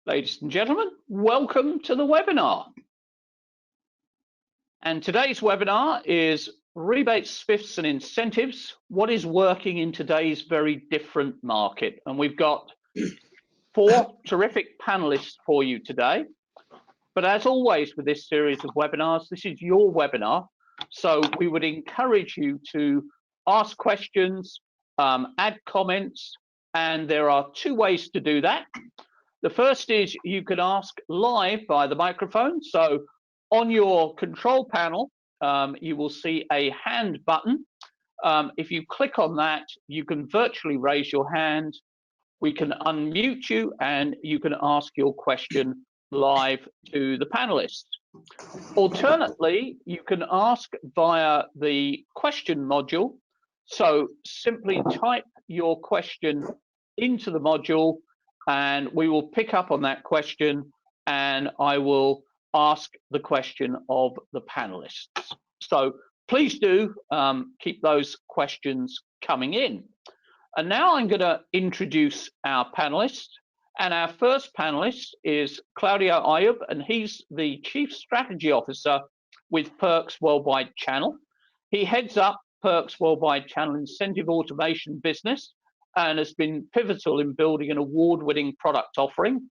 Ladies and gentlemen, welcome to the webinar. And today's webinar is Rebates, SPIFs and Incentives, what is working in today's very different market. And we've got 4 terrific panelists for you today. But as always with this series of webinars, this is your webinar. So we would encourage you to ask questions, add comments, and there are 2 ways to do that. The first is you can ask live by the microphone. So on your control panel, you will see a hand button. If you click on that, you can virtually raise your hand. We can unmute you and you can ask your question live to the panelists. Alternately, you can ask via the question module. So simply type your question into the module and we will pick up on that question and I will ask the question of the panelists. So please do keep those questions coming in. And now I'm going to introduce our panelists. And our first panelist is Claudio Ayub, and he's the Chief Strategy Officer with Perks Worldwide Channel. He heads up Perks Worldwide Channel incentive automation business and has been pivotal in building an award-winning product offering.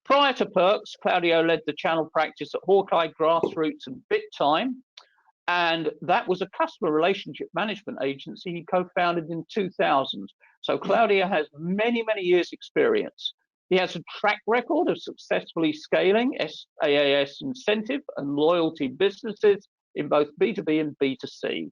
Prior to Perks, Claudio led the channel practice at Hawkeye, Grassroots and BitTime, and that was a customer relationship management agency he co-founded in 2000. So Claudio has many, many years experience. He has a track record of successfully scaling SaaS incentive and loyalty businesses in both B2B and B2C.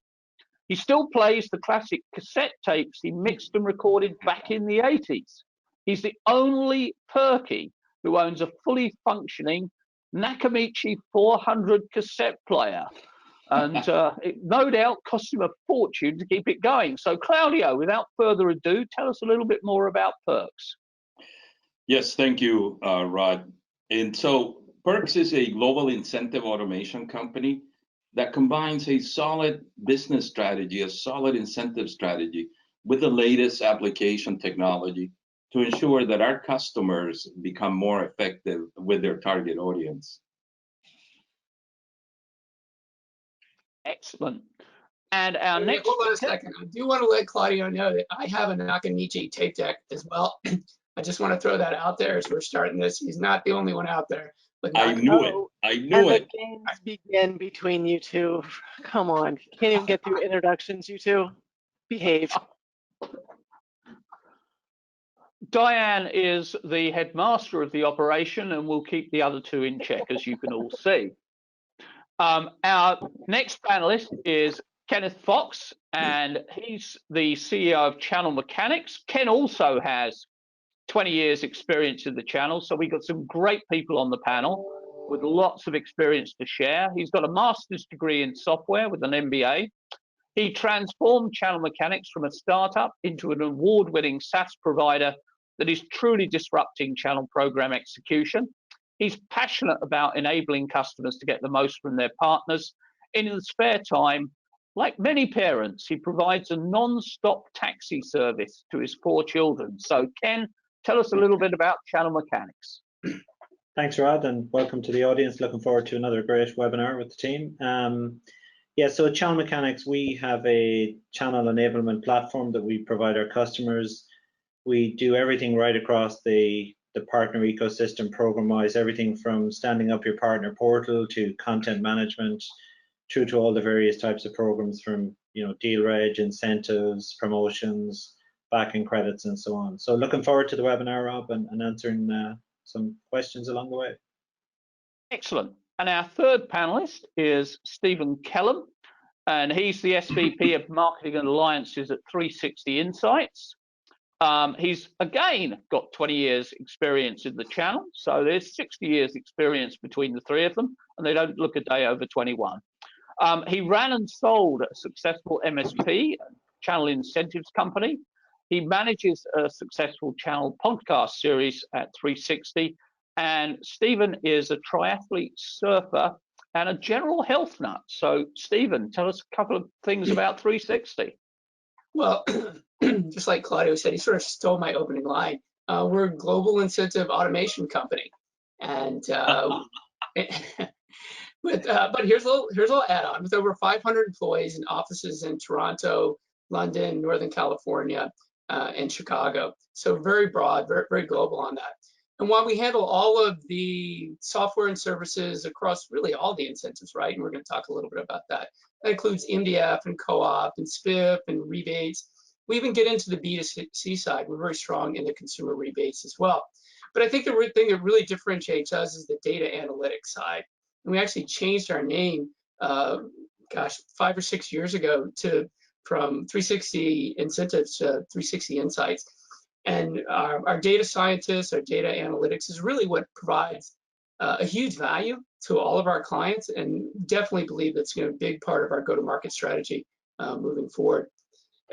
He still plays the classic cassette tapes he mixed and recorded back in the 80s. He's the only Perky who owns a fully functioning Nakamichi 400 cassette player. And it no doubt cost him a fortune to keep it going. So Claudio, without further ado, tell us a little bit more about Perks. Yes, thank you, Rod. And so Perks is a global incentive automation company that combines a solid business strategy, a solid incentive strategy with the latest application technology to ensure that our customers become more effective with their target audience. Excellent. And our next... Hold on a second. I do want to let Claudio know that I have a Nakamichi tape deck as well. I just want to throw that out there as we're starting this. He's not the only one out there. I knew it. I knew it. The games begin between you two. Come on. You can't even get through introductions, you two. Behave. Diane is the headmaster of the operation and will keep the other 2 in check, as you can all see. Our next panelist is Kenneth Fox, and he's the CEO of Channel Mechanics. Ken also has 20 years experience in the channel, so we've got some great people on the panel with lots of experience to share. He's got a master's degree in software with an MBA. He transformed Channel Mechanics from a startup into an award-winning SaaS provider that is truly disrupting channel program execution. He's passionate about enabling customers to get the most from their partners. In his spare time, like many parents, he provides a non-stop taxi service to his 4 children. So Ken, tell us a little bit about Channel Mechanics. Thanks, Rod, and welcome to the audience. Looking forward to another great webinar with the team. Yeah, so at Channel Mechanics, we have a channel enablement platform that we provide our customers. We do everything right across the partner ecosystem program-wise, everything from standing up your partner portal to content management, through to all the various types of programs from, deal reg, incentives, promotions, backing credits, and so on. So looking forward to the webinar, Rob, and answering some questions along the way. Excellent. And our third panelist is Stephen Kellam, and he's the SVP of Marketing and Alliances at 360 Insights. He's again got 20 years experience in the channel, so there's 60 years experience between the 3 of them, and they don't look a day over 21. He ran and sold a successful MSP, channel incentives company. He manages a successful channel podcast series at 360, and Stephen is a triathlete surfer and a general health nut. So Stephen, tell us a couple of things about 360. Well, just like Claudio said, he sort of stole my opening line. We're a global incentive automation company. And but here's a little add-on. With over 500 employees in offices in Toronto, London, Northern California, and Chicago. So very broad, very global on that. And while we handle all of the software and services across really all the incentives, right? And we're going to talk a little bit about that. That includes MDF and co-op and SPIF and rebates. We even get into the B2C side. We're very strong in the consumer rebates as well. But I think the thing that really differentiates us is the data analytics side. And we actually changed our name, 5 or 6 years ago from 360 Incentives to 360 Insights. And our data scientists, our data analytics is really what provides a huge value to all of our clients, and definitely believe that's going to be a big part of our go-to-market strategy moving forward.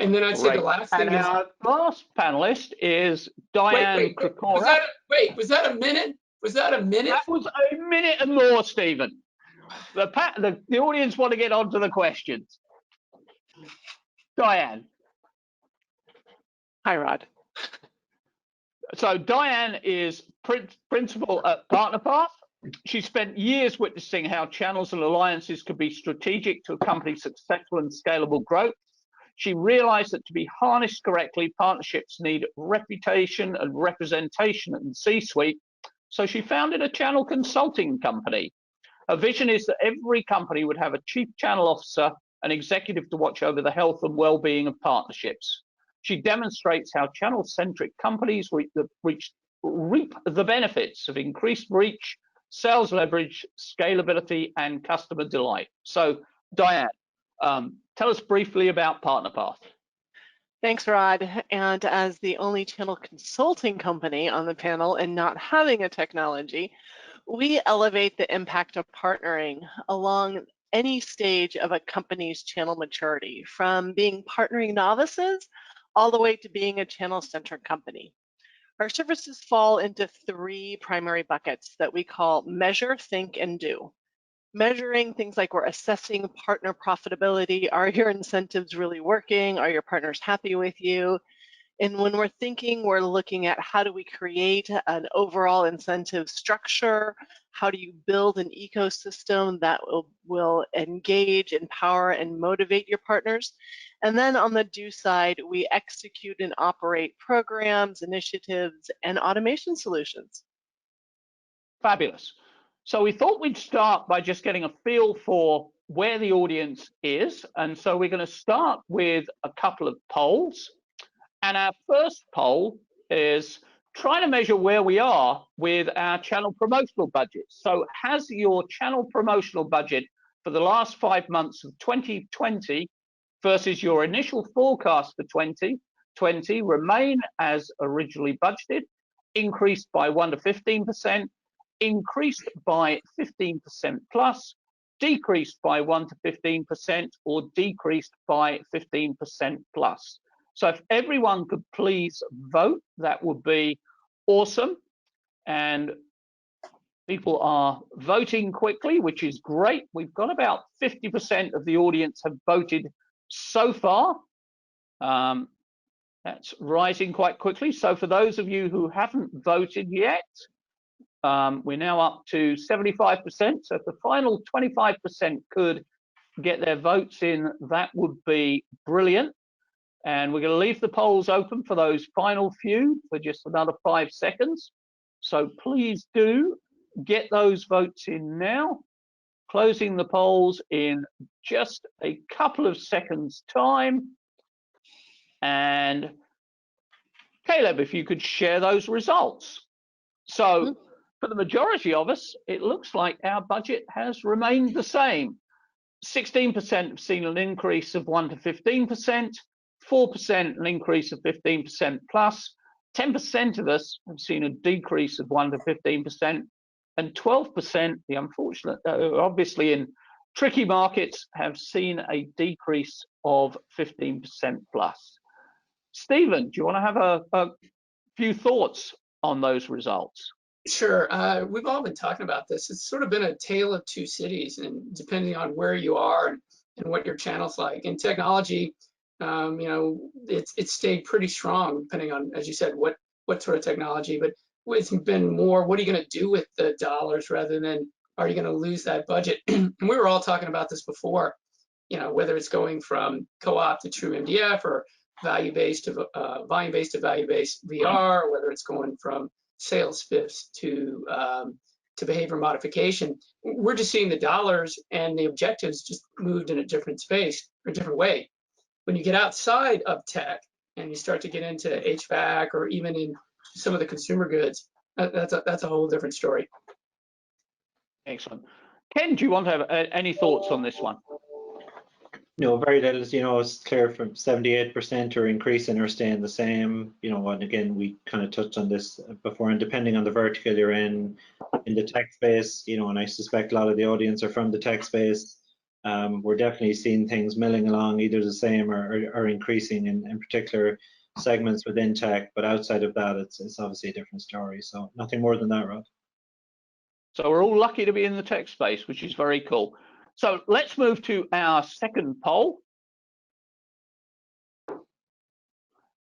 And then I'd say the last thing is our last panelist is Diane Krakora. Was that a minute? Was that a minute? That was a minute and more, Stephen. The audience want to get on to the questions. Diane. Hi, Rod. So Diane is principal at PartnerPath. She spent years witnessing how channels and alliances could be strategic to a company's successful and scalable growth. She realized that to be harnessed correctly, partnerships need reputation and representation in the C-suite. So she founded a channel consulting company. Her vision is that every company would have a chief channel officer, an executive to watch over the health and well-being of partnerships. She demonstrates how channel-centric companies reap the benefits of increased reach, sales leverage, scalability, and customer delight. So, Diane, tell us briefly about PartnerPath. Thanks, Rod. And as the only channel consulting company on the panel and not having a technology, we elevate the impact of partnering along any stage of a company's channel maturity, from being partnering novices all the way to being a channel-centric company. Our services fall into 3 primary buckets that we call measure, think, and do. Measuring things like we're assessing partner profitability. Are your incentives really working? Are your partners happy with you? And when we're thinking, we're looking at how do we create an overall incentive structure? How do you build an ecosystem that will engage, empower, and motivate your partners? And then on the do side, we execute and operate programs, initiatives, and automation solutions. Fabulous. So we thought we'd start by just getting a feel for where the audience is. And so we're going to start with a couple of polls. And our first poll is trying to measure where we are with our channel promotional budget. So has your channel promotional budget for the last 5 months of 2020 versus your initial forecast for 2020 remain as originally budgeted, increased by 1 to 15%, increased by 15% plus, decreased by 1 to 15%, or decreased by 15% plus? So if everyone could please vote, that would be awesome. And people are voting quickly, which is great. We've got about 50% of the audience have voted so far. That's rising quite quickly. So for those of you who haven't voted yet, we're now up to 75%. So if the final 25% could get their votes in, that would be brilliant. And we're going to leave the polls open for those final few for just another 5 seconds. So please do get those votes in now. Closing the polls in just a couple of seconds' time. And Caleb, if you could share those results. So for the majority of us, it looks like our budget has remained the same. 16% have seen an increase of 1 to 15%. 4% an increase of 15% plus, 10% of us have seen a decrease of 1 to 15%, and 12%, the unfortunate, obviously in tricky markets, have seen a decrease of 15% plus. Stephen, do you want to have a few thoughts on those results? Sure. We've all been talking about this. It's sort of been a tale of 2 cities, and depending on where you are and what your channel's like. In technology, you know, it's stayed pretty strong, depending on, as you said, what sort of technology. But it's been more, what are you going to do with the dollars rather than are you going to lose that budget? And we were all talking about this before, you know, whether it's going from co-op to true MDF or value-based to volume-based to value-based VR, or whether it's going from sales SPIFs to behavior modification. We're just seeing the dollars and the objectives just moved in a different space or a different way. When you get outside of tech and you start to get into HVAC or even in some of the consumer goods, that's a whole different story. Excellent. Ken, do you want to have any thoughts on this one? No, very little. You know, it's clear from 78% are increasing or staying the same. You know, and again, we kind of touched on this before, and depending on the vertical you're in the tech space, you know, and I suspect a lot of the audience are from the tech space, we're definitely seeing things milling along either the same or increasing in particular segments within tech, but outside of that, it's obviously a different story. So nothing more than that, Rod. So we're all lucky to be in the tech space, which is very cool. So let's move to our second poll.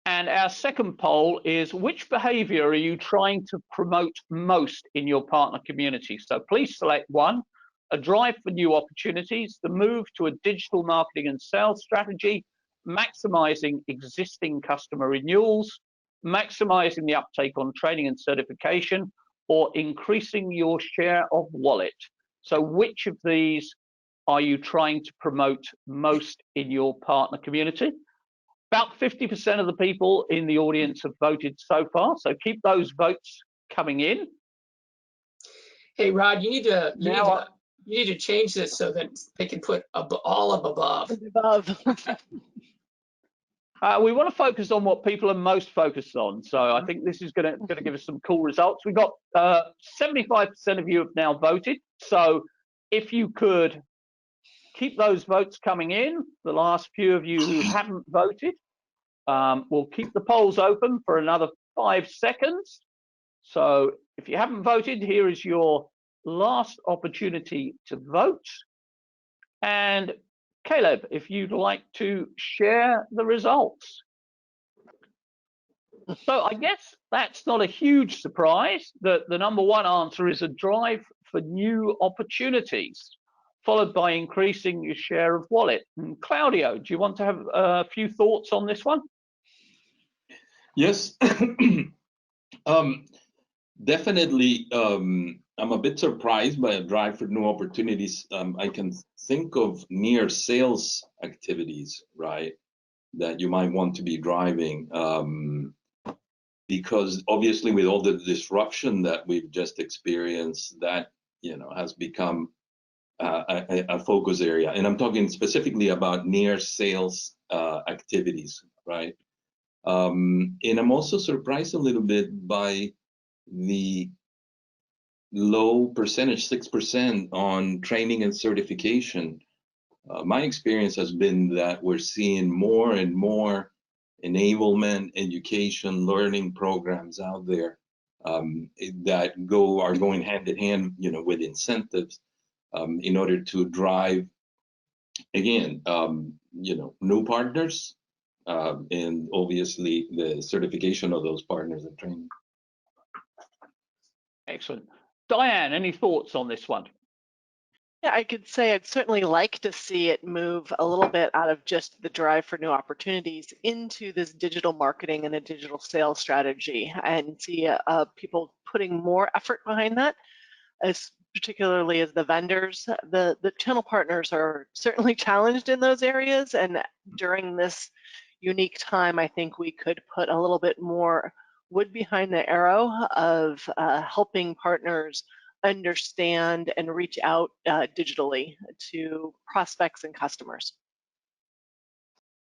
And our second poll is, which behavior are you trying to promote most in your partner community? So please select one: a drive for new opportunities, the move to a digital marketing and sales strategy, maximizing existing customer renewals, maximizing the uptake on training and certification, or increasing your share of wallet. So which of these are you trying to promote most in your partner community? About 50% of the people in the audience have voted so far, so keep those votes coming in. Hey, Rod, you need to change this so that they can put all of above. We want to focus on what people are most focused on, so I think this is going to give us some cool results. We've got 75% of you have now voted, so if you could keep those votes coming in. The last few of you who haven't voted, we'll keep the polls open for another 5 seconds. So if you haven't voted, here is your last opportunity to vote. And Caleb, if you'd like to share the results. So I guess that's not a huge surprise that the number one answer is a drive for new opportunities, followed by increasing your share of wallet. And Claudio, do you want to have a few thoughts on this one? Yes, definitely. I'm a bit surprised by a drive for new opportunities. I can think of near sales activities, right, that you might want to be driving, because obviously with all the disruption that we've just experienced, that, you know, has become a focus area. And I'm talking specifically about near sales activities, right? And I'm also surprised a little bit by the low percentage, 6% on training and certification. My experience has been that we're seeing more and more enablement, education, learning programs out there that are going hand in hand, you know, with incentives in order to drive, again, you know, new partners and obviously the certification of those partners and training. Excellent. Diane, any thoughts on this one? Yeah, I could say I'd certainly like to see it move a little bit out of just the drive for new opportunities into this digital marketing and a digital sales strategy, and see people putting more effort behind that, as particularly as the vendors. The channel partners are certainly challenged in those areas, and during this unique time, I think we could put a little bit more wood behind the arrow of helping partners understand and reach out digitally to prospects and customers.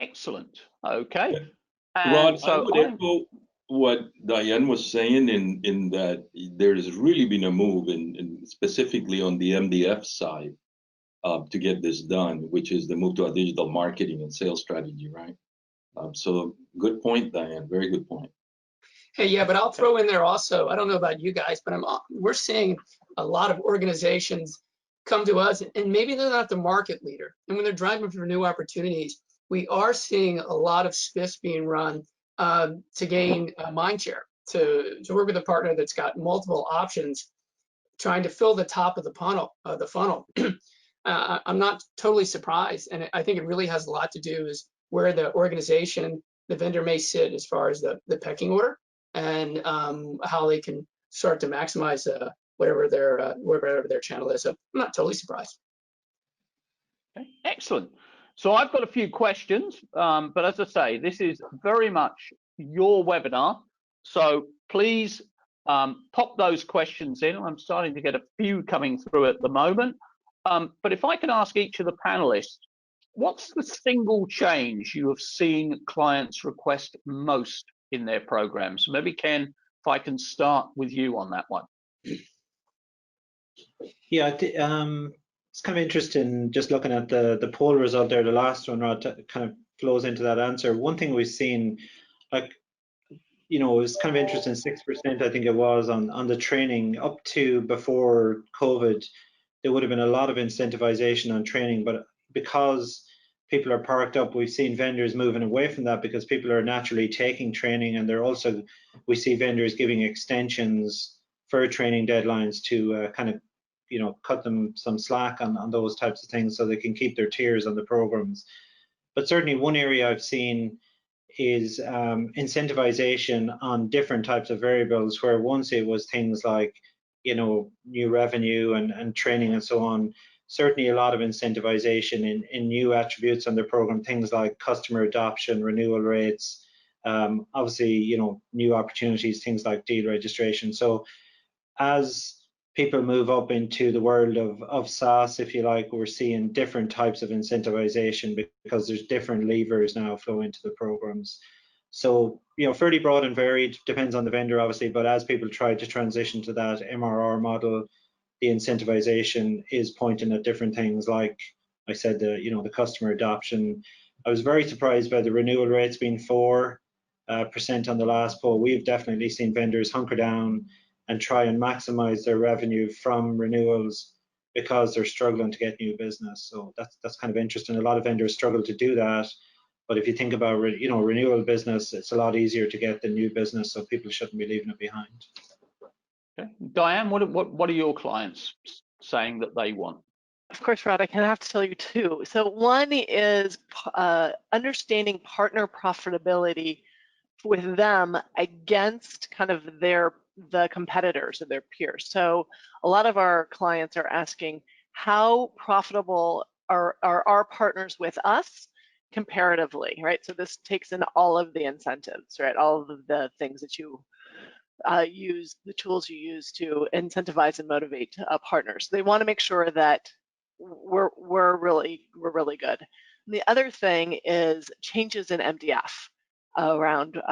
Excellent. Okay. Rod, so I would echo what Diane was saying in that there's really been a move, in specifically on the MDF side, to get this done, which is the move to a digital marketing and sales strategy, right? So good point, Diane. Very good point. Hey, yeah, but I'll throw in there also, I don't know about you guys, but we're seeing a lot of organizations come to us, and maybe they're not the market leader. And when they're driving for new opportunities, we are seeing a lot of SPIFs being run to gain mind share. to work with a partner that's got multiple options, trying to fill the top of the funnel. I'm not totally surprised, and I think it really has a lot to do is where the organization, the vendor may sit as far as the pecking order, and how they can start to maximize whatever their channel is. So I'm not totally surprised. Okay, excellent. So I've got a few questions, but as I say, this is very much your webinar. So please pop those questions in. I'm starting to get a few coming through at the moment. But if I can ask each of the panelists, what's the single change you have seen clients request most in their programs? Maybe Ken, if I can start with you on that one. Yeah, it's kind of interesting just looking at the poll result there, the last one, Rod, kind of flows into that answer. One thing we've seen, like, you know, it was kind of interesting, 6% I think it was on the training. Up to before COVID, there would have been a lot of incentivization on training, but because people are parked up, we've seen vendors moving away from that because people are naturally taking training, and they're also, we see vendors giving extensions for training deadlines to kind of, you know, cut them some slack on those types of things so they can keep their tiers on the programs. But certainly one area I've seen is incentivization on different types of variables, where once it was things like, you know, new revenue and training and so on. Certainly a lot of incentivization in new attributes on the program, things like customer adoption, renewal rates, obviously, you know, new opportunities, things like deal registration. So as people move up into the world of SaaS, if you like, we're seeing different types of incentivization because there's different levers now flow into the programs. So, you know, fairly broad and varied, depends on the vendor, obviously, but as people try to transition to that MRR model, the incentivization is pointing at different things, like I said, the, you know, the customer adoption. I was very surprised by the renewal rates being 4% on the last poll. We've definitely seen vendors hunker down and try and maximize their revenue from renewals because they're struggling to get new business. So that's kind of interesting. A lot of vendors struggle to do that, but if you think about, you know, renewal business, it's a lot easier to get than new business, so people shouldn't be leaving it behind. Okay. Diane, what are your clients saying that they want? Of course, Rod, I can have to tell you two. So one is understanding partner profitability with them against kind of the competitors or their peers. So a lot of our clients are asking, how profitable are our partners with us comparatively, right? So this takes in all of the incentives, right? All of the things that you use, the tools you use to incentivize and motivate partners. They want to make sure that we're really good. And the other thing is changes in MDF around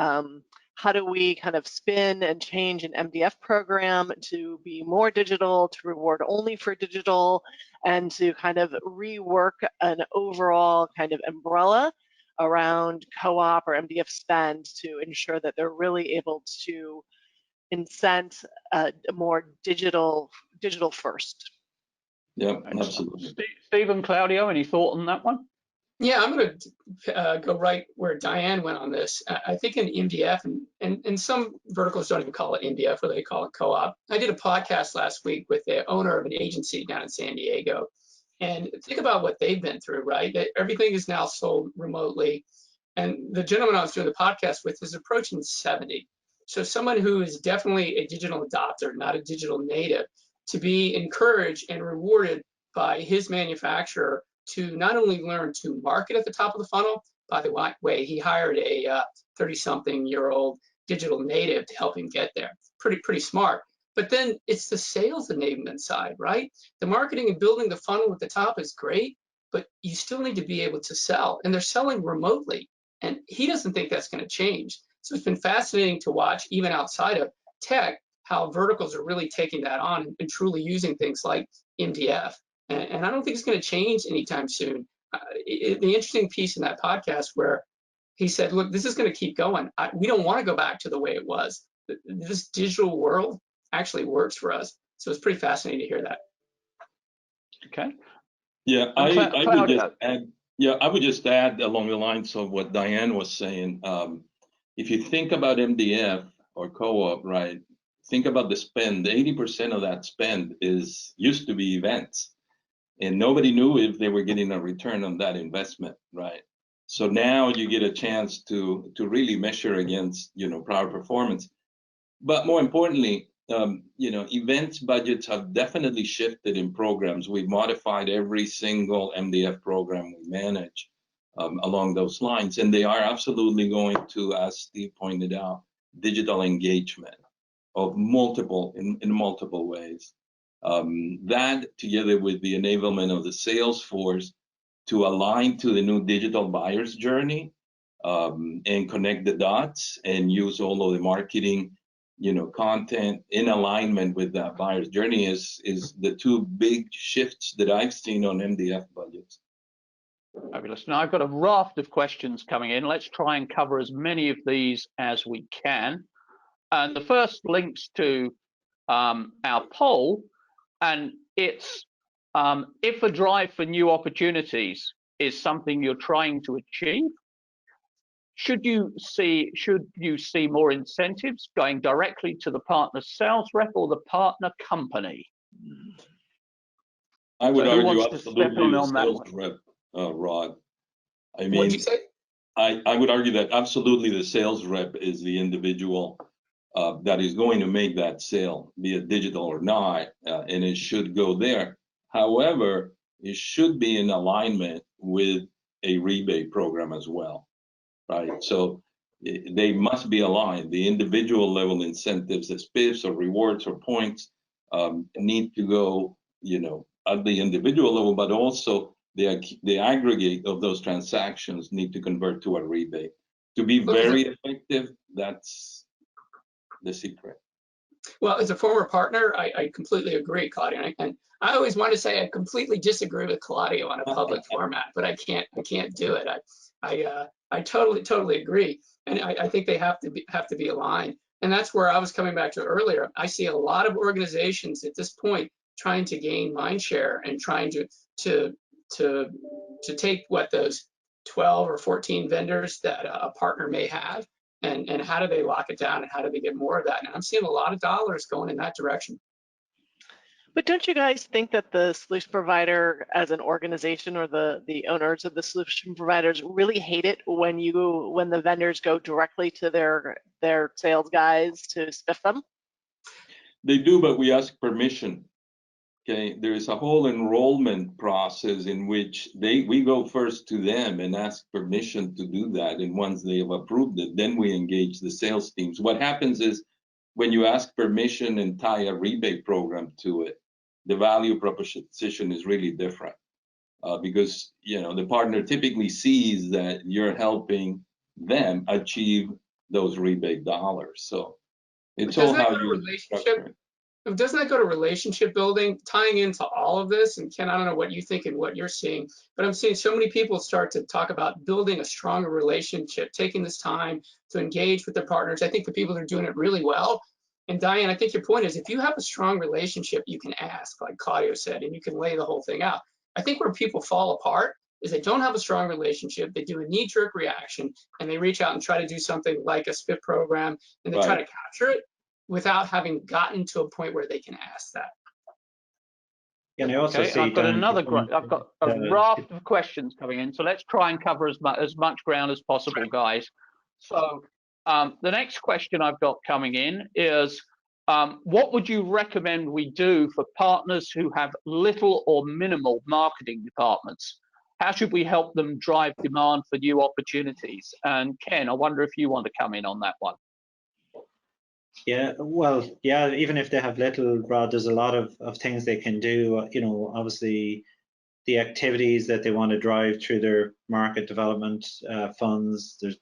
how do we kind of spin and change an MDF program to be more digital, to reward only for digital, and to kind of rework an overall kind of umbrella around co-op or MDF spend to ensure that they're really able to incent more digital first. Yeah, absolutely. Stephen, Claudio, any thought on that one? Yeah, I'm going to go right where Diane went on this. I think in MDF, and some verticals don't even call it MDF, or they call it co-op. I did a podcast last week with the owner of an agency down in San Diego. And think about what they've been through, right? Everything is now sold remotely. And the gentleman I was doing the podcast with is approaching 70. So someone who is definitely a digital adopter, not a digital native, to be encouraged and rewarded by his manufacturer to not only learn to market at the top of the funnel. By the way, he hired a 30-something-year-old digital native to help him get there. Pretty smart. But then it's the sales enablement side, right? The marketing and building the funnel at the top is great, but you still need to be able to sell. And they're selling remotely. And he doesn't think that's going to change. So it's been fascinating to watch, even outside of tech, how verticals are really taking that on and truly using things like MDF. And I don't think it's going to change anytime soon. The interesting piece in that podcast where he said, look, this is going to keep going. We don't want to go back to the way it was. This digital world actually works for us. So it's pretty fascinating to hear that. Okay. Yeah, I would just add. Yeah, I would just add along the lines of what Diane was saying. If you think about MDF, or co-op, right? Think about the spend. 80% of that spend used to be events, and nobody knew if they were getting a return on that investment, right? So now you get a chance to really measure against, prior performance. But more importantly, events budgets have definitely shifted in programs. We've modified every single MDF program we manage along those lines, and they are absolutely going to, as Steve pointed out, digital engagement of in multiple ways. That, together with the enablement of the sales force to align to the new digital buyer's journey and connect the dots and use all of the marketing, content in alignment with that buyer's journey is the two big shifts that I've seen on MDF budgets. Fabulous. Now I've got a raft of questions coming in. Let's try and cover as many of these as we can. And the first links to our poll, and it's if a drive for new opportunities is something you're trying to achieve, should you see more incentives going directly to the partner sales rep or the partner company? I would argue absolutely the on sales rep, Rod. I mean, What'd you say? I would argue that absolutely the sales rep is the individual that is going to make that sale, be it digital or not, and it should go there. However, it should be in alignment with a rebate program as well, right? So they must be aligned. The individual level incentives, the SPIFs or rewards or points need to go, at the individual level, but also the aggregate of those transactions need to convert to a rebate. To be very effective, that's the secret. Well, as a former partner, I completely agree, Claudio. And I always want to say I completely disagree with Claudio on a public format, but I can't do it. I totally agree, and I think they have to be aligned. And that's where I was coming back to earlier. I see a lot of organizations at this point trying to gain mind share and trying to take what those 12 or 14 vendors that a partner may have, and how do they lock it down and how do they get more of that? And I'm seeing a lot of dollars going in that direction. But don't you guys think that the solution provider as an organization or the owners of the solution providers really hate it when the vendors go directly to their sales guys to SPIF them? They do, but we ask permission. Okay, there is a whole enrollment process in which we go first to them and ask permission to do that. And once they have approved it, then we engage the sales teams. What happens is when you ask permission and tie a rebate program to it, the value proposition is really different because the partner typically sees that you're helping them achieve those rebate dollars. So it's all how you structure it. Doesn't that go to relationship building, tying into all of this? And Ken, I don't know what you think and what you're seeing, but I'm seeing so many people start to talk about building a stronger relationship, taking this time to engage with their partners. I think the people that are doing it really well. And Diane, I think your point is if you have a strong relationship, you can ask, like Claudio said, and you can lay the whole thing out. I think where people fall apart is they don't have a strong relationship, they do a knee-jerk reaction, and they reach out and try to do something like a SPIF program, and they try to capture it without having gotten to a point where they can ask that. And I also see I've got a raft of questions coming in, so let's try and cover as much ground as possible, guys. So the next question I've got coming in is, what would you recommend we do for partners who have little or minimal marketing departments? How should we help them drive demand for new opportunities? And Ken, I wonder if you want to come in on that one. Yeah, well, yeah, even if they have little, Rod, there's a lot of things they can do. Obviously the activities that they want to drive through their market development funds, there's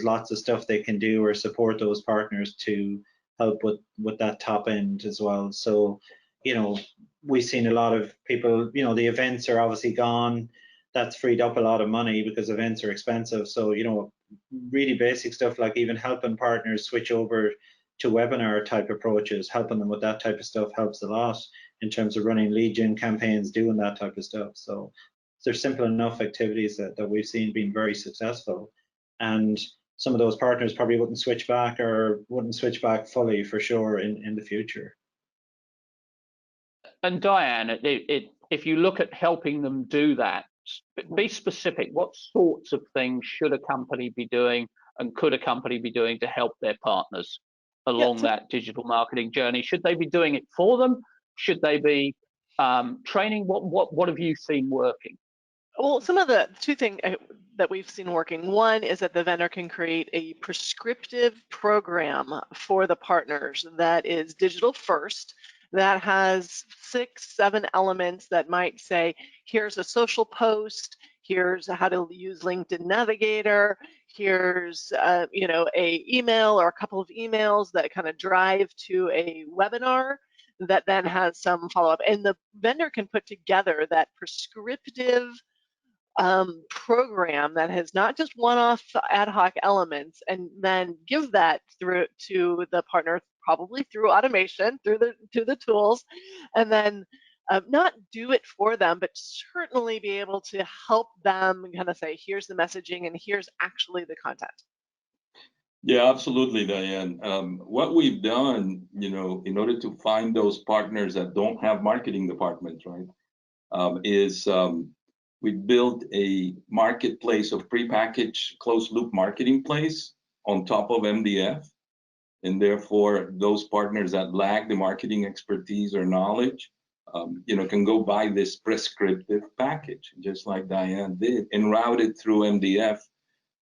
lots of stuff they can do or support those partners to help with that top end as well. So, we've seen a lot of people, the events are obviously gone. That's freed up a lot of money because events are expensive. So, really basic stuff like even helping partners switch over to webinar type approaches, helping them with that type of stuff helps a lot in terms of running lead gen campaigns, doing that type of stuff. So they're simple enough activities that we've seen being very successful. And some of those partners probably wouldn't switch back, or wouldn't switch back fully for sure in the future. And Diane, if you look at helping them do that, be specific. What sorts of things should a company be doing, and could a company be doing to help their partners along that digital marketing journey? Should they be doing it for them? Should they be training? What have you seen working? Well, some of the two things that we've seen working, one is that the vendor can create a prescriptive program for the partners that is digital first, that has 6, 7 elements that might say, here's a social post, here's how to use LinkedIn Navigator, here's a email or a couple of emails that kind of drive to a webinar that then has some follow-up. And the vendor can put together that prescriptive program that has not just one-off ad hoc elements, and then give that through to the partner, probably through automation, through the tools, and then not do it for them, but certainly be able to help them kind of say, here's the messaging and here's actually the content. Yeah, absolutely, Diane. What we've done, in order to find those partners that don't have marketing departments, right, is we built a marketplace of prepackaged closed loop marketing place on top of MDF. And therefore, those partners that lack the marketing expertise or knowledge, can go buy this prescriptive package, just like Diane did, and route it through MDF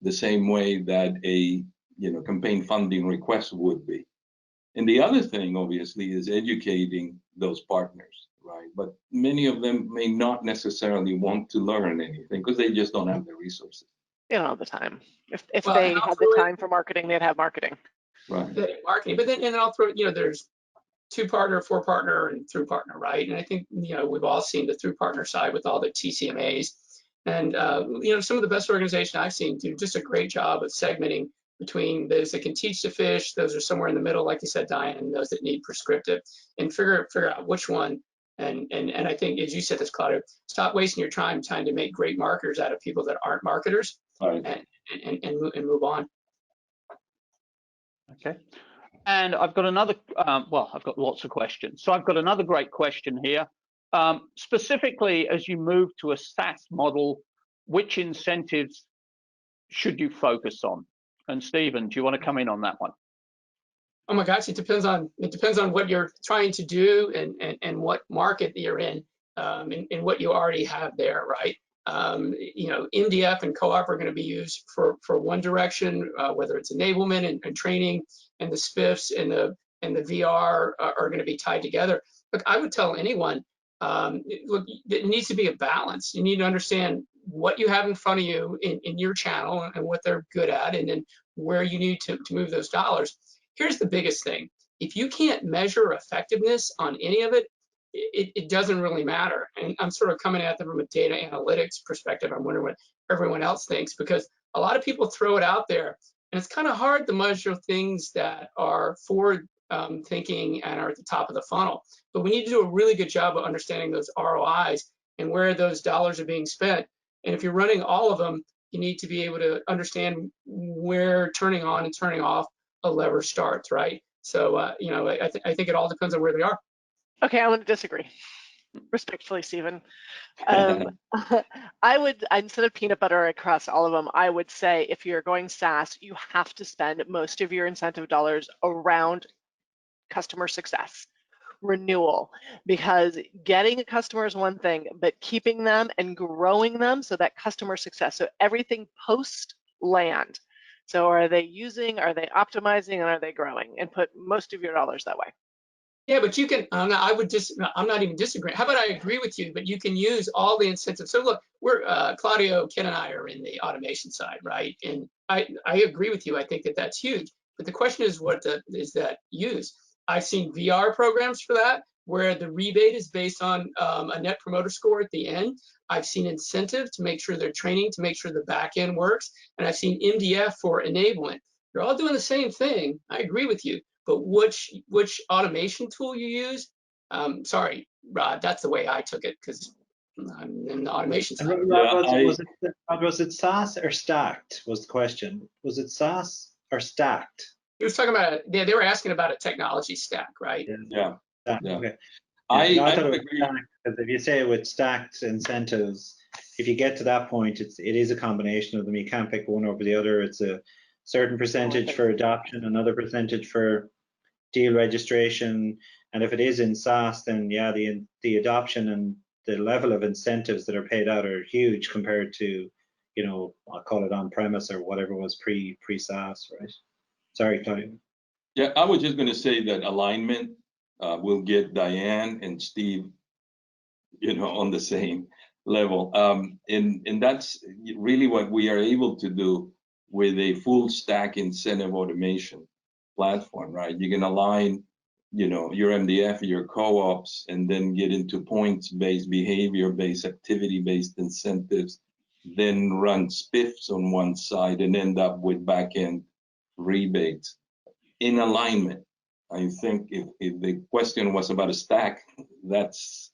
the same way that a campaign funding request would be. And the other thing, obviously, is educating those partners, right? But many of them may not necessarily want to learn anything because they just don't have the resources. They don't have the time. If they had the time for marketing, they'd have marketing. Right. Marketing, but then I'll throw, there's 2-partner, 4-partner, and through partner, right? And I think we've all seen the through partner side with all the TCMAs, and some of the best organizations I've seen do just a great job of segmenting between those that can teach to fish, those are somewhere in the middle, like you said, Diane, and those that need prescriptive, and figure out which one. And I think, as you said this, Claudio, stop wasting your time trying to make great marketers out of people that aren't marketers, right. and move on. Okay. And I've got another, I've got lots of questions. So I've got another great question here. Specifically, as you move to a SaaS model, which incentives should you focus on? And Stephen, do you want to come in on that one? Oh my gosh, it depends on what you're trying to do and what market you're in, and what you already have there, right? MDF and co-op are going to be used for one direction, whether it's enablement and training, and the SPIFs and the VR are going to be tied together. Look, I would tell anyone, look, it needs to be a balance. You need to understand what you have in front of you in your channel and what they're good at, and then where you need to move those dollars. Here's the biggest thing. If you can't measure effectiveness on any of it, it doesn't really matter. And I'm sort of coming at them from a data analytics perspective. I'm wondering what everyone else thinks, because a lot of people throw it out there, and it's kind of hard to measure things that are forward thinking and are at the top of the funnel. But we need to do a really good job of understanding those ROIs and where those dollars are being spent. And if you're running all of them, you need to be able to understand where turning on and turning off a lever starts, right? So, I think it all depends on where they are. Okay, I want to disagree. Respectfully, Stephen. I would, instead of peanut butter across all of them, I would say if you're going SaaS, you have to spend most of your incentive dollars around customer success, renewal, because getting a customer is one thing, but keeping them and growing them, so that customer success, so everything post land. So are they using, are they optimizing, and are they growing? And put most of your dollars that way. Yeah, but you can, I'm not even disagreeing. How about I agree with you, but you can use all the incentives. So look, we're, Claudio, Ken and I are in the automation side, right? And I agree with you. I think that's huge. But the question is, what is that used? I've seen VR programs for that, where the rebate is based on a net promoter score at the end. I've seen incentive to make sure they're training, to make sure the back end works. And I've seen MDF for enablement. They're all doing the same thing. I agree with you. But which automation tool you use, sorry, Rod, that's the way I took it, because in the automation side. And was it SaaS or stacked was the question. Was it SaaS or stacked? He was talking about, they were asking about a technology stack, right? Yeah. Stacked, Yeah. okay. I thought it was agree. stacked, because if you say with stacked incentives, if you get to that point, it is a combination of them. You can't pick one over the other. It's a certain percentage for adoption, another percentage for deal registration, and if it is in SaaS, then yeah, the adoption and the level of incentives that are paid out are huge compared to, you know, I'll call it on-premise or whatever was pre-SaaS, right? Sorry, Claudio. Yeah, I was just going to say that alignment will get Diane and Steve, you know, on the same level. And that's really what we are able to do with a full stack incentive automation platform, right? You can align, you know, your MDF, your co-ops, and then get into points-based, behavior-based, activity-based incentives, then run SPIFs on one side and end up with back-end rebates in alignment. I think if the question was about a stack, that's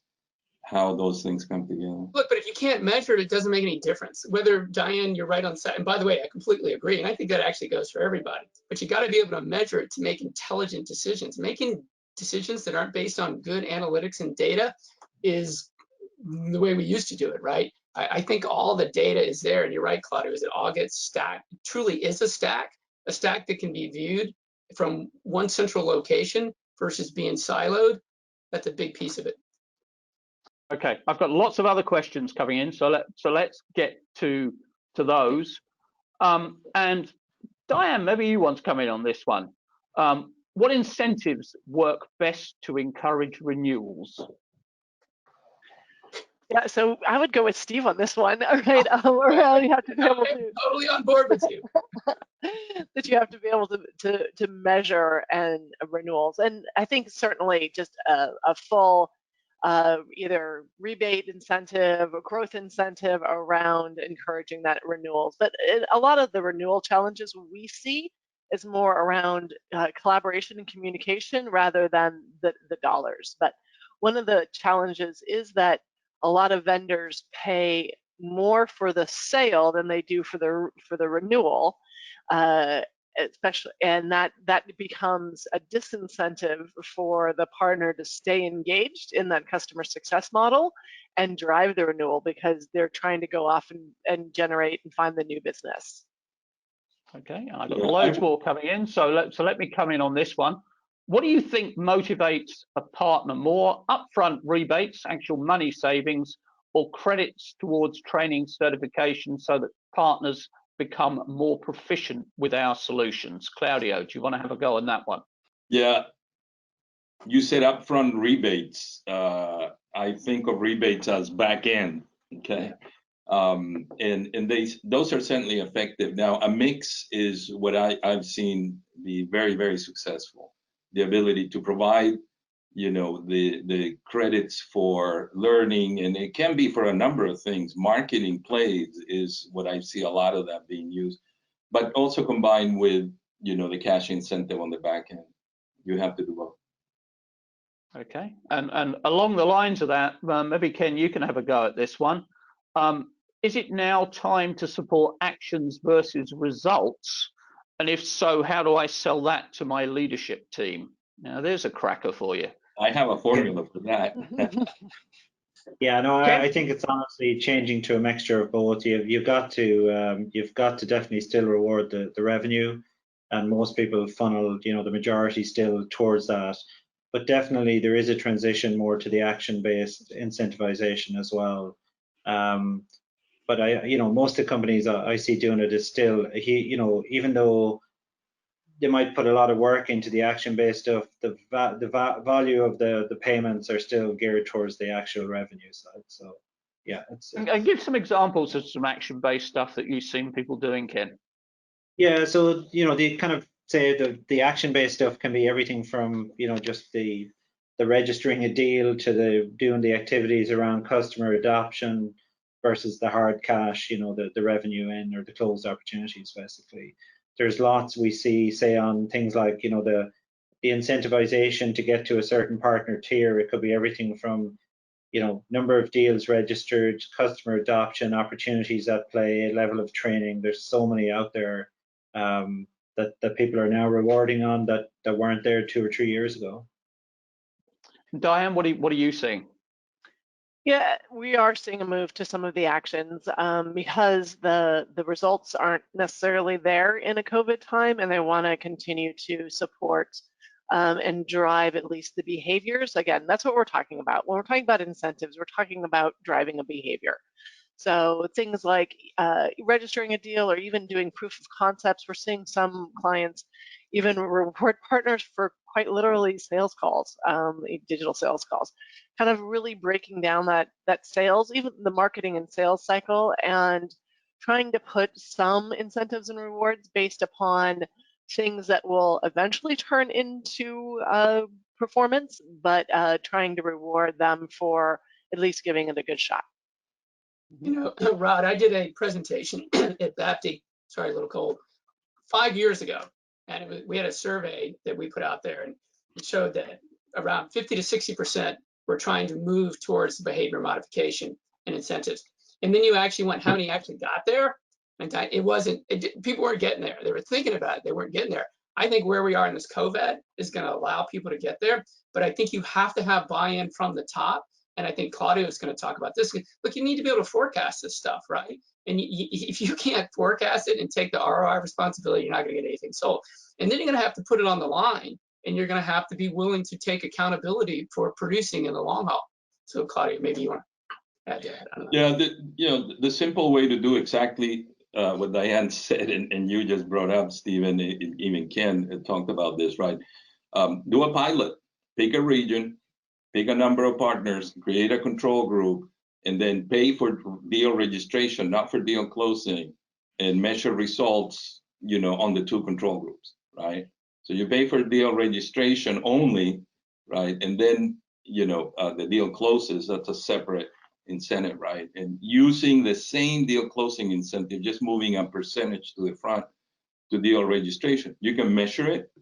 how those things come together. Look, but if you can't measure it, it doesn't make any difference. Whether, Diane, you're right on set. And by the way, I completely agree. And I think that actually goes for everybody. But you got to be able to measure it to make intelligent decisions. Making decisions that aren't based on good analytics and data is the way we used to do it, right? I think all the data is there. And you're right, Claudio, is it all gets stacked. It truly is a stack that can be viewed from one central location versus being siloed. That's a big piece of it. Okay, I've got lots of other questions coming in, so let's get to those. And Diane, maybe you want to come in on this one. What incentives work best to encourage renewals? Yeah, so I would go with Steve on this one. All right, you have to be able to totally on board with you. that you have to be able to measure and renewals, and I think certainly just a full either rebate incentive or growth incentive around encouraging that renewals. But a lot of the renewal challenges we see is more around collaboration and communication rather than the dollars. But one of the challenges is that a lot of vendors pay more for the sale than they do for the renewal, especially, and that becomes a disincentive for the partner to stay engaged in that customer success model and drive the renewal because they're trying to go off and generate and find the new business. Okay, I've got loads more coming in, so let me come in on this one. What do you think motivates a partner more? Upfront rebates, actual money savings, or credits towards training certification so that partners become more proficient with our solutions? Claudio, do you want to have a go on that one? Yeah, you said upfront rebates. I think of rebates as back end, okay? And those are certainly effective. Now, a mix is what I've seen be very, very successful. The ability to provide, you know, the credits for learning, and it can be for a number of things. Marketing plays is what I see a lot of that being used, but also combined with, you know, the cash incentive on the back end. You have to do both. Okay, and along the lines of that, maybe Ken, you can have a go at this one. Is it now time to support actions versus results? And if so, how do I sell that to my leadership team? Now, there's a cracker for you. I have a formula for that. Yeah, no, I think it's honestly changing to a mixture of both. You've got to definitely still reward the revenue, and most people funnel, you know, the majority still towards that. But definitely there is a transition more to the action-based incentivization as well. But you know, most of the companies I see doing it is still, you know, even though they might put a lot of work into the action-based stuff, the value of the payments are still geared towards the actual revenue side. So yeah, and give some examples of some action-based stuff that you've seen people doing, Ken. Yeah, so you know, the kind of say the action-based stuff can be everything from, you know, just the registering a deal to the doing the activities around customer adoption versus the hard cash, you know, the revenue in or the closed opportunities. Basically, there's lots we see, say, on things like, you know, the incentivization to get to a certain partner tier. It could be everything from number of deals registered, customer adoption, opportunities at play, level of training. There's so many out there that people are now rewarding on that weren't there 2 or 3 years ago. Diane, what are you seeing? Yeah, we are seeing a move to some of the actions because the results aren't necessarily there in a COVID time, and they want to continue to support and drive at least the behaviors. Again, that's what we're talking about. When we're talking about incentives, we're talking about driving a behavior. So things like registering a deal or even doing proof of concepts. We're seeing some clients even reward partners for quite literally sales calls, digital sales calls, kind of really breaking down that sales, even the marketing and sales cycle, and trying to put some incentives and rewards based upon things that will eventually turn into performance, but trying to reward them for at least giving it a good shot. Rod, I did a presentation at BAPTI, sorry, a little cold, 5 years ago. And we had a survey that we put out there, and it showed that around 50 to 60% were trying to move towards behavior modification and incentives. And then you actually went, how many actually got there? And people weren't getting there. They were thinking about it, they weren't getting there. I think where we are in this COVID is going to allow people to get there, but I think you have to have buy-in from the top. And I think Claudio is going to talk about this. Look, you need to be able to forecast this stuff, right? And if you can't forecast it and take the ROI responsibility, you're not going to get anything sold. And then you're going to have to put it on the line, and you're going to have to be willing to take accountability for producing in the long haul. So Claudio, maybe you want to add to that. I don't know. Yeah, the simple way to do exactly what Diane said, and you just brought up, Stephen, even Ken talked about this, right? Do a pilot, pick a region, pick a number of partners, create a control group, and then pay for deal registration, not for deal closing, and measure results, on the 2 control groups, right? So you pay for deal registration only, right? And then, the deal closes, that's a separate incentive, right? And using the same deal closing incentive, just moving a percentage to the front to deal registration. You can measure it,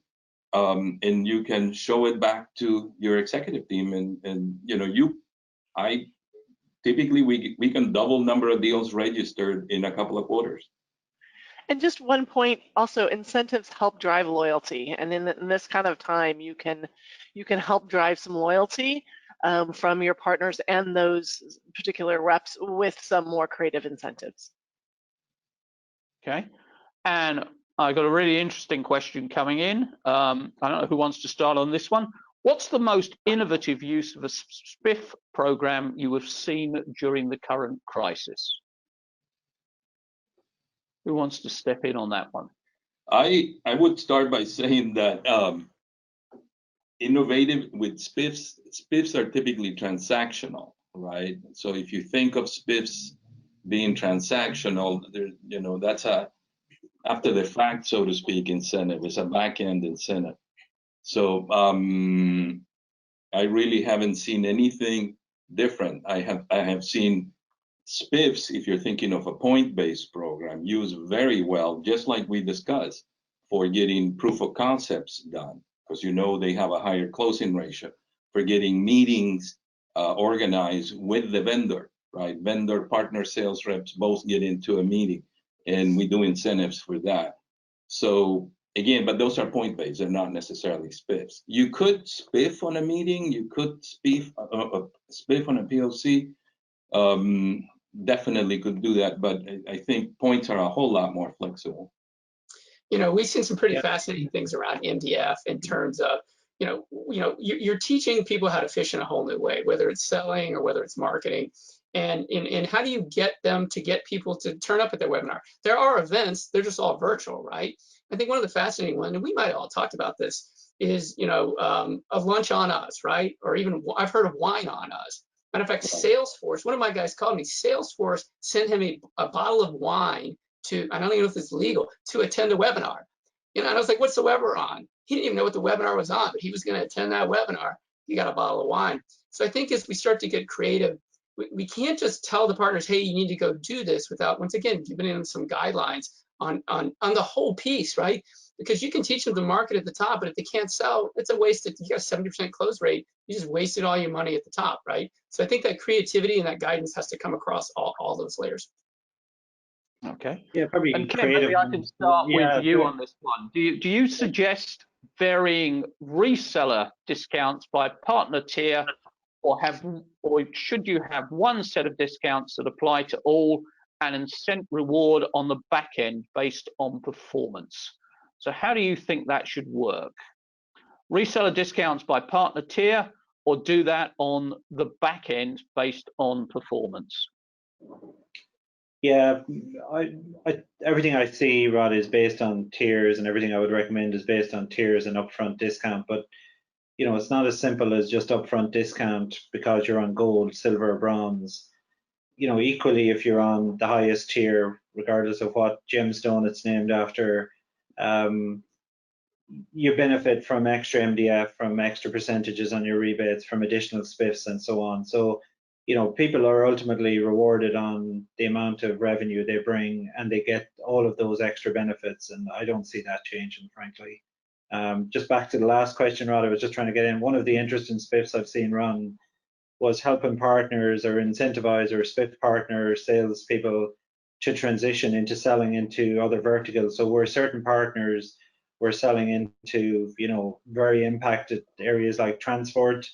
and you can show it back to your executive team, and typically we can double number of deals registered in a couple of quarters. And just one point, also incentives help drive loyalty, and in this kind of time, you can help drive some loyalty from your partners and those particular reps with some more creative incentives. Okay, and I got a really interesting question coming in. I don't know who wants to start on this one. What's the most innovative use of a SPIF program you have seen during the current crisis? Who wants to step in on that one? I would start by saying that innovative with SPIFs. SPIFs are typically transactional, right? So if you think of SPIFs being transactional, that's a after the fact, so to speak, incentive. It's a back-end incentive. So I really haven't seen anything different. I have seen SPIFs, if you're thinking of a point-based program, used very well, just like we discussed, for getting proof of concepts done, because they have a higher closing ratio, for getting meetings organized with the vendor, right? Vendor, partner, sales reps both get into a meeting, and we do incentives for that. So again, but those are point-based, they're not necessarily SPIFs. You could SPIF on a meeting, you could SPIF on a POC, definitely could do that, but I think points are a whole lot more flexible. We've seen some pretty fascinating things around MDF in terms of, you're teaching people how to fish in a whole new way, whether it's selling or whether it's marketing. And how do you get them to get people to turn up at their webinar? There are events, they're just all virtual, right? I think one of the fascinating ones, and we might have all talked about this, is, a lunch on us, right? Or even I've heard of wine on us. Matter of fact, Salesforce, one of my guys called me, Salesforce sent him a bottle of wine to, I don't even know if it's legal, to attend a webinar. And I was like, what's the webinar on? He didn't even know what the webinar was on, but he was going to attend that webinar. He got a bottle of wine. So I think as we start to get creative, we can't just tell the partners, hey, you need to go do this, without, once again, giving them some guidelines on the whole piece, right? because you can teach them to market at the top, but if they can't sell, it's a waste. If you got a 70% close rate, you just wasted all your money at the top, right? So I think that creativity and that guidance has to come across all those layers. Okay. Yeah, probably And Ken, creative. maybe I can start Yeah, with you on this one. Do you suggest varying reseller discounts by partner tier, or should you have one set of discounts that apply to all and incent reward on the back end based on performance? So how do you think that should work? Reseller discounts by partner tier, or do that on the back end based on performance? Yeah, everything I see, Rod, is based on tiers, and everything I would recommend is based on tiers and upfront discount. But you know, it's not as simple as just upfront discount because you're on gold, silver, or bronze. You know, equally, if you're on the highest tier, regardless of what gemstone it's named after, you benefit from extra MDF, from extra percentages on your rebates, from additional SPIFs, and so on. So, you know, people are ultimately rewarded on the amount of revenue they bring, and they get all of those extra benefits. And I don't see that changing, frankly. Just back to the last question, Rod, I was just trying to get in. One of the interesting SPIFs I've seen run was helping partners or incentivize or SPIF partner salespeople to transition into selling into other verticals. So where certain partners were selling into, you know, very impacted areas like transport,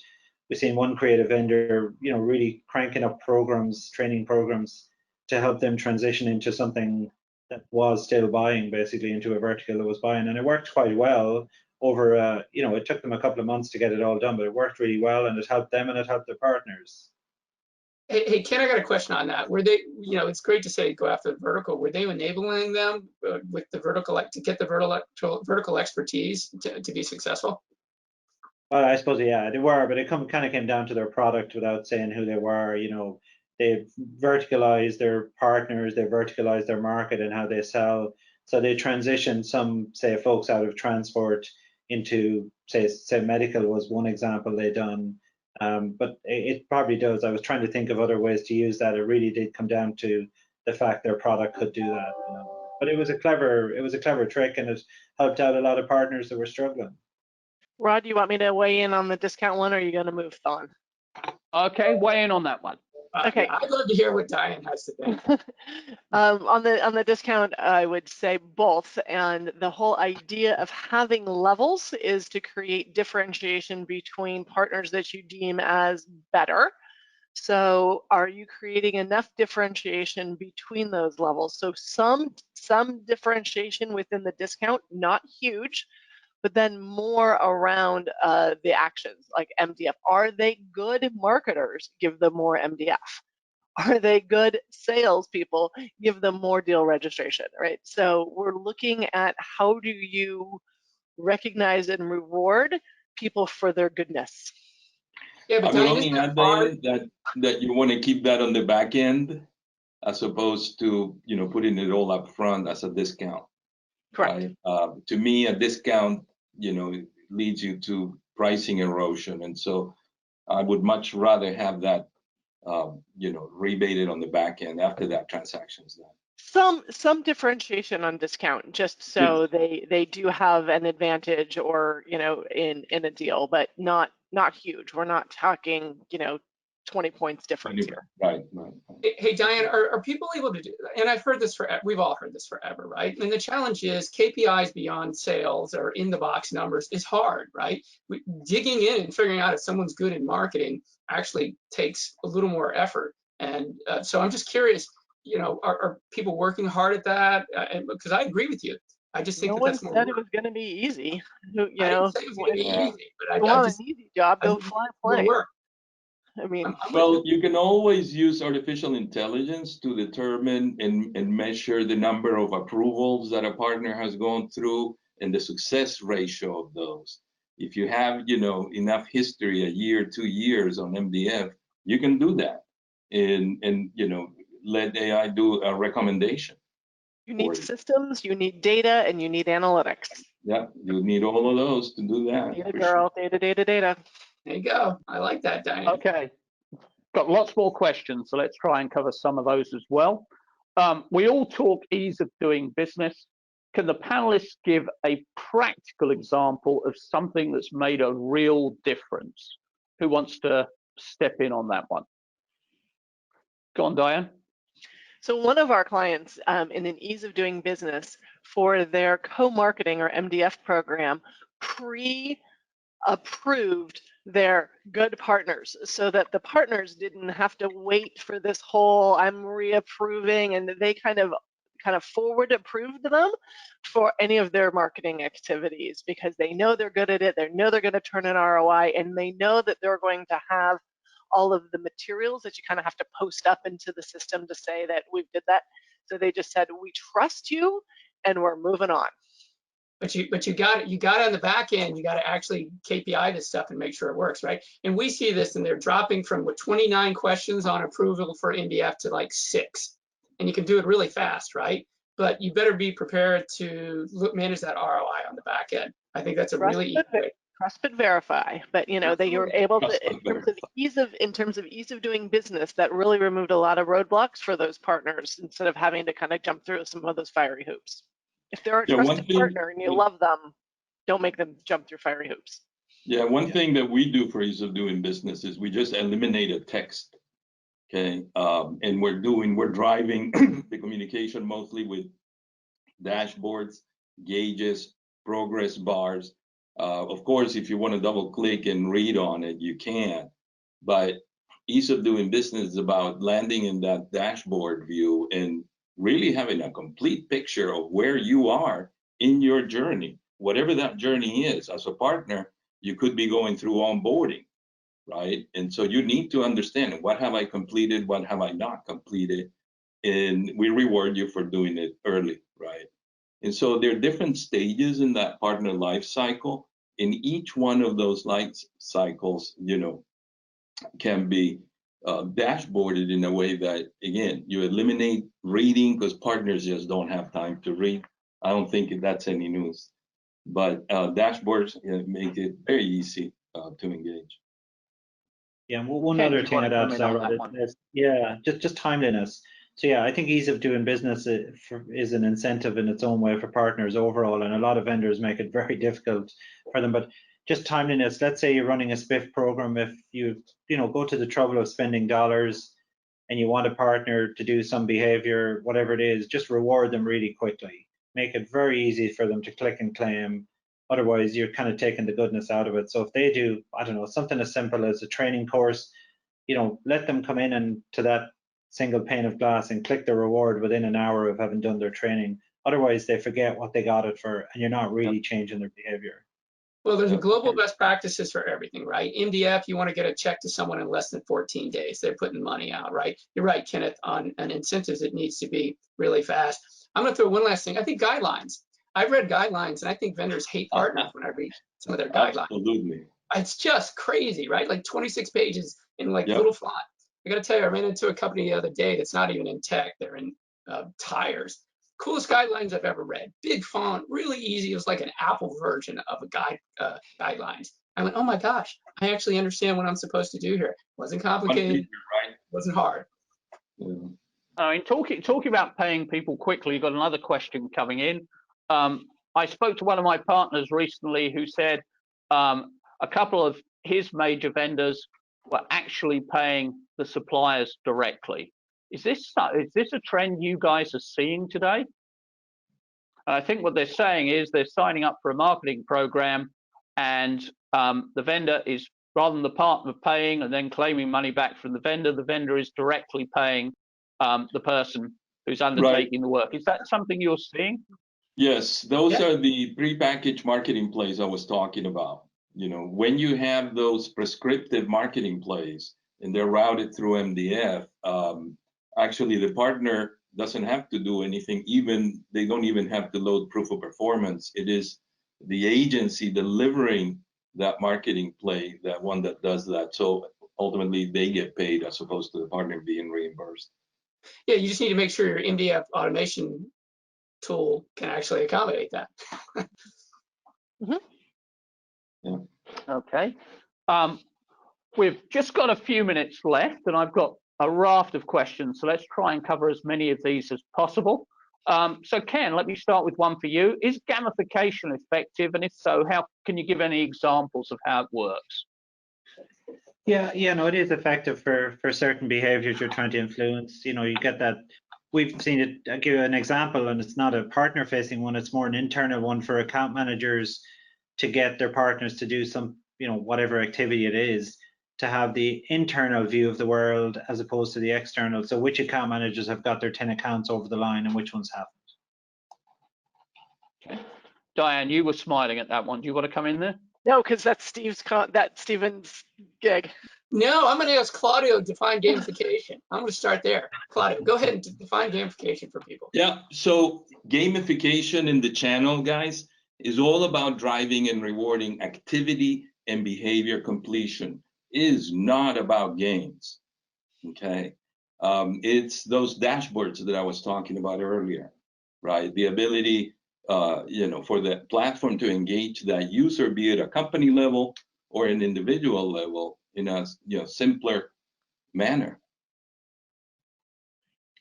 we've seen one creative vendor, you know, really cranking up programs, training programs to help them transition into something that was still buying, basically into a vertical that was buying, and it worked quite well over, you know, it took them a couple of months to get it all done, but it worked really well, and it helped them and it helped their partners. Hey, Ken, I got a question on that. Were they, you know, it's great to say go after the vertical. Were they enabling them with the vertical, to get the vertical expertise to be successful? Well, I suppose, yeah, they were, but it kind of came down to their product without saying who they were. You know, they've verticalized their partners, they verticalized their market and how they sell. So they transitioned some, say, folks out of transport into, say medical was one example they done. But it probably does. I was trying to think of other ways to use that. It really did come down to the fact their product could do that. You know? But it was a clever trick, and it helped out a lot of partners that were struggling. Rod, do you want me to weigh in on the discount one, or are you going to move on? Okay, weigh in on that one. Okay. I'd love to hear what Diane has to think. On the discount, I would say both. And the whole idea of having levels is to create differentiation between partners that you deem as better. So are you creating enough differentiation between those levels? So some differentiation within the discount, not huge, but then more around the actions like MDF. Are they good marketers? Give them more MDF. Are they good salespeople? Give them more deal registration, right? So we're looking at how do you recognize and reward people for their goodness. Yeah, but I would Diane, only add, Diane, that you want to keep that on the back end as opposed to, you know, putting it all up front as a discount. Correct. Right? To me, a discount, you know, leads you to pricing erosion, and so I would much rather have that, you know, rebated on the back end after that transaction is done. Some differentiation on discount, just so they do have an advantage, or you know, in a deal, but not huge. We're not talking, you know, 20 points difference here. Right. Hey, Diane, are people able to do, and I've heard this we've all heard this forever, right? And the challenge is KPIs beyond sales or in the box numbers is hard, right? Digging in and figuring out if someone's good in marketing actually takes a little more effort. And so I'm just curious, you know, are people working hard at that? Because I agree with you. I just think No that's one more said work. it was going to be easy. You I know, didn't say it was going to be easy, but if you want just, an easy job, go think fly a more plane. work. I mean, Well, you can always use artificial intelligence to determine and measure the number of approvals that a partner has gone through and the success ratio of those. If you have, you know, enough history, a year, 2 years on MDF, you can do that and you know, let AI do a recommendation. you need systems, you need data, and you need analytics. Yeah, you need all of those to do that. Data girl, data. There you go. I like that, Diane. Okay, got lots more questions, so let's try and cover some of those as well. We all talk ease of doing business. can the panelists give a practical example of something that's made a real difference? Who wants to step in on that one? Go on, Diane. So one of our clients in an ease of doing business for their co-marketing or MDF program pre-approved their good partners so that the partners didn't have to wait for this whole I'm reapproving, and they kind of forward approved them for any of their marketing activities because they know they're good at it, they know they're going to turn an ROI, and they know that they're going to have all of the materials that you kind of have to post up into the system to say that we did that. So they just said, we trust you and we're moving on. But you got on the back end, you got to actually KPI this stuff and make sure it works, right? And we see this, and they're dropping from 29 questions on approval for MDF to like 6. And you can do it really fast, right? But you better be prepared to manage that ROI on the back end. I think that's a really easy way. Trust but verify. But you know, you're able to, in terms of ease of doing business, that really removed a lot of roadblocks for those partners instead of having to kind of jump through some of those fiery hoops. If they're a trusted partner and you love them, don't make them jump through fiery hoops. Yeah, one thing that we do for ease of doing business is we just eliminate a text. Okay, and we're driving the communication mostly with dashboards, gauges, progress bars. Of course, if you want to double click and read on it, you can. But ease of doing business is about landing in that dashboard view and really having a complete picture of where you are in your journey, whatever that journey is. As a partner, you could be going through onboarding, right? And so you need to understand, what have I completed, what have I not completed, and we reward you for doing it early, right? And so there are different stages in that partner life cycle. In each one of those life cycles, you know, can be dashboarded in a way that, again, you eliminate reading because partners just don't have time to read. I don't think that's any news, but dashboards make it very easy to engage. Yeah, one other thing I'd add to that is, yeah, just timeliness. So yeah, I think ease of doing business is an incentive in its own way for partners overall, and a lot of vendors make it very difficult for them. But just timeliness. Let's say you're running a SPIF program. If you go to the trouble of spending dollars and you want a partner to do some behavior, whatever it is, just reward them really quickly. Make it very easy for them to click and claim. Otherwise, you're kind of taking the goodness out of it. So if they do, I don't know, something as simple as a training course, let them come in and to that single pane of glass and click the reward within an hour of having done their training. Otherwise, they forget what they got it for, and you're not really changing their behavior. Well, there's a global best practices for everything, right? MDF, you want to get a check to someone in less than 14 days. They're putting money out, right? You're right, Kenneth, on incentives, it needs to be really fast. I'm going to throw one last thing. I think guidelines. I've read guidelines, and I think vendors hate partners when I read some of their guidelines. Absolutely. It's just crazy, right? Like 26 pages in like little font. I got to tell you, I ran into a company the other day that's not even in tech. They're in tires. Coolest guidelines I've ever read. Big font, really easy. It was like an Apple version of a guidelines. I went, oh my gosh, I actually understand what I'm supposed to do here. It wasn't complicated. It wasn't hard. I mean, talking about paying people quickly, you've got another question coming in. I spoke to one of my partners recently who said a couple of his major vendors were actually paying the suppliers directly. Is this a trend you guys are seeing today? And I think what they're saying is they're signing up for a marketing program, and the vendor is, rather than the partner paying and then claiming money back from the vendor is directly paying the person who's undertaking the work. Is that something you're seeing? Yes, those are the prepackaged marketing plays I was talking about. When you have those prescriptive marketing plays and they're routed through MDF, actually the partner doesn't have to do anything. They don't even have to load proof of performance. It is the agency delivering that marketing play, that one that does that. So ultimately they get paid as opposed to the partner being reimbursed. Yeah, you just need to make sure your MDF automation tool can actually accommodate that. Yeah. Okay. We've just got a few minutes left, and I've got a raft of questions, so let's try and cover as many of these as possible. So Ken, let me start with one for you. Is gamification effective? And if so, how can you give any examples of how it works? Yeah, no, it is effective for certain behaviors you're trying to influence. You get that. We've seen it. I'll give you an example, and it's not a partner-facing one. It's more an internal one for account managers to get their partners to do some, whatever activity it is, to have the internal view of the world as opposed to the external. So which account managers have got their 10 accounts over the line and which ones haven't. Okay. Diane, you were smiling at that one. Do you want to come in there? No, because that's Stephen's gig. No, I'm going to ask Claudio to define gamification. I'm going to start there. Claudio, go ahead and define gamification for people. Yeah, so gamification in the channel, guys, is all about driving and rewarding activity and behavior completion. It is not about games, okay? It's those dashboards that I was talking about earlier, right? The ability, for the platform to engage that user, be it a company level or an individual level, in a simpler manner.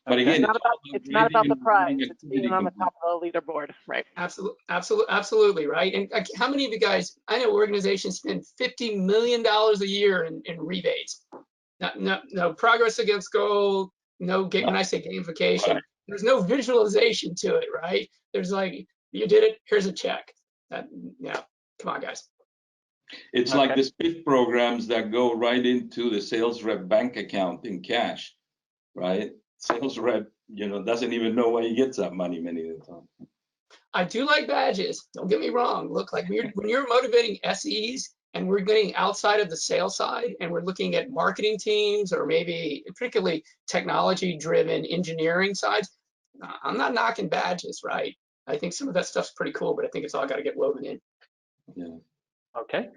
But again, it's not about the prize. It's being on the top of the leaderboard, right? Absolutely, right. And how many of you guys? I know organizations spend $50 million a year in rebates. No progress against goal. No game. When I say gamification, right. There's no visualization to it, right? There's like, you did it. Here's a check. Come on, guys. It's like the SPIF programs that go right into the sales rep bank account in cash, right? Sales rep, doesn't even know why he gets that money many of the time. I do like badges. Don't get me wrong. Look, like when you're motivating SEs and we're getting outside of the sales side and we're looking at marketing teams or maybe particularly technology-driven engineering sides, I'm not knocking badges, right? I think some of that stuff's pretty cool, but I think it's all got to get woven in. Yeah. Okay,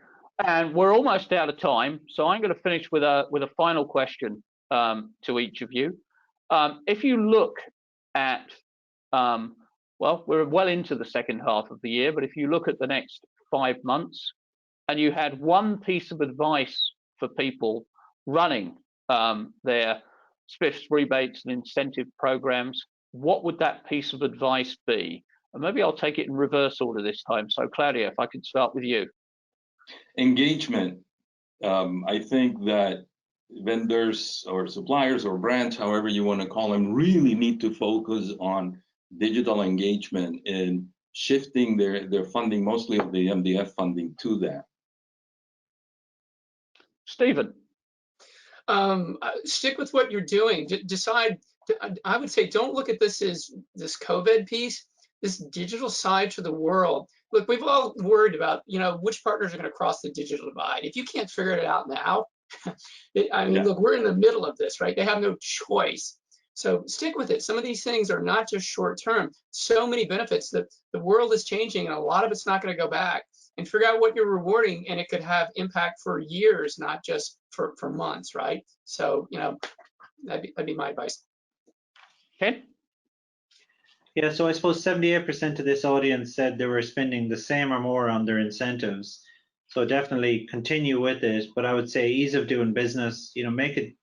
and we're almost out of time, so I'm going to finish with a final question to each of you. If you look at, well, we're well into the second half of the year, but if you look at the next 5 months and you had one piece of advice for people running their SPIFs, rebates, and incentive programs, what would that piece of advice be? And maybe I'll take it in reverse order this time. So Claudio, if I could start with you. Engagement. I think that vendors or suppliers or brands, however you want to call them, really need to focus on digital engagement and shifting their funding, mostly of the MDF funding, to that. Stephen. Stick with what you're doing. Decide. I would say don't look at this as this COVID piece, this digital side to the world. Look, we've all worried about, which partners are going to cross the digital divide. If you can't figure it out now, look, we're in the middle of this, right? They have no choice. So stick with it. Some of these things are not just short term. So many benefits that the world is changing and a lot of it's not going to go back. And figure out what you're rewarding, and it could have impact for years, not just for months, right? So, that'd be my advice. Ken? Yeah, so I suppose 78% of this audience said they were spending the same or more on their incentives. So definitely continue with it, but I would say ease of doing business, make it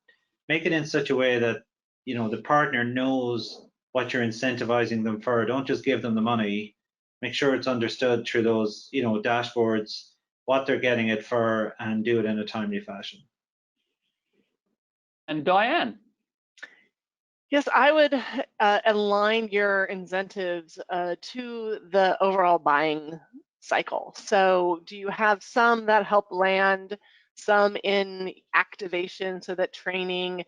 in such a way that, the partner knows what you're incentivizing them for. Don't just give them the money. Make sure it's understood through those, dashboards, what they're getting it for, and do it in a timely fashion. And Diane? Yes, I would align your incentives to the overall buying cycle. So do you have some that help land, some in activation, so that training,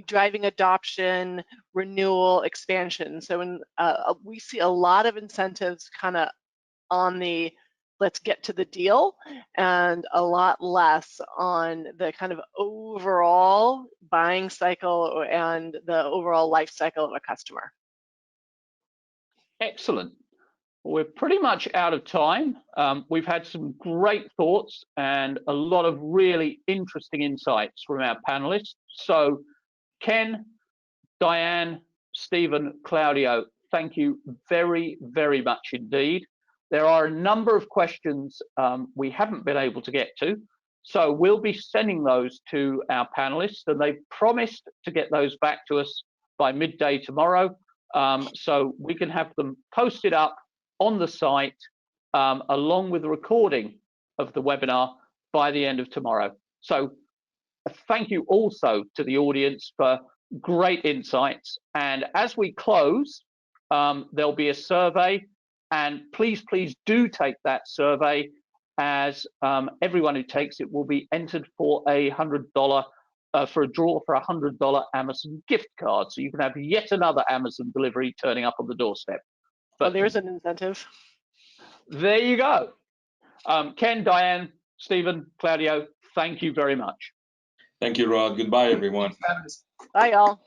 driving adoption, renewal, expansion? So when we see a lot of incentives kind of on the let's get to the deal, and a lot less on the kind of overall buying cycle and the overall life cycle of a customer. Excellent. We're pretty much out of time. We've had some great thoughts and a lot of really interesting insights from our panelists. So Ken, Diane, Stephen, Claudio, thank you very, very much indeed. There are a number of questions we haven't been able to get to, so we'll be sending those to our panelists, and they've promised to get those back to us by midday tomorrow. so we can have them posted up on the site along with the recording of the webinar by the end of tomorrow. So thank you also to the audience for great insights. And as we close, there'll be a survey, and please do take that survey, as everyone who takes it will be entered for a $100 for a draw for a $100 Amazon gift card. So you can have yet another Amazon delivery turning up on the doorstep. But there's an incentive. There you go. Ken, Diane, Stephen, Claudio, thank you very much. Thank you, Rod. Goodbye, everyone. Bye, y'all.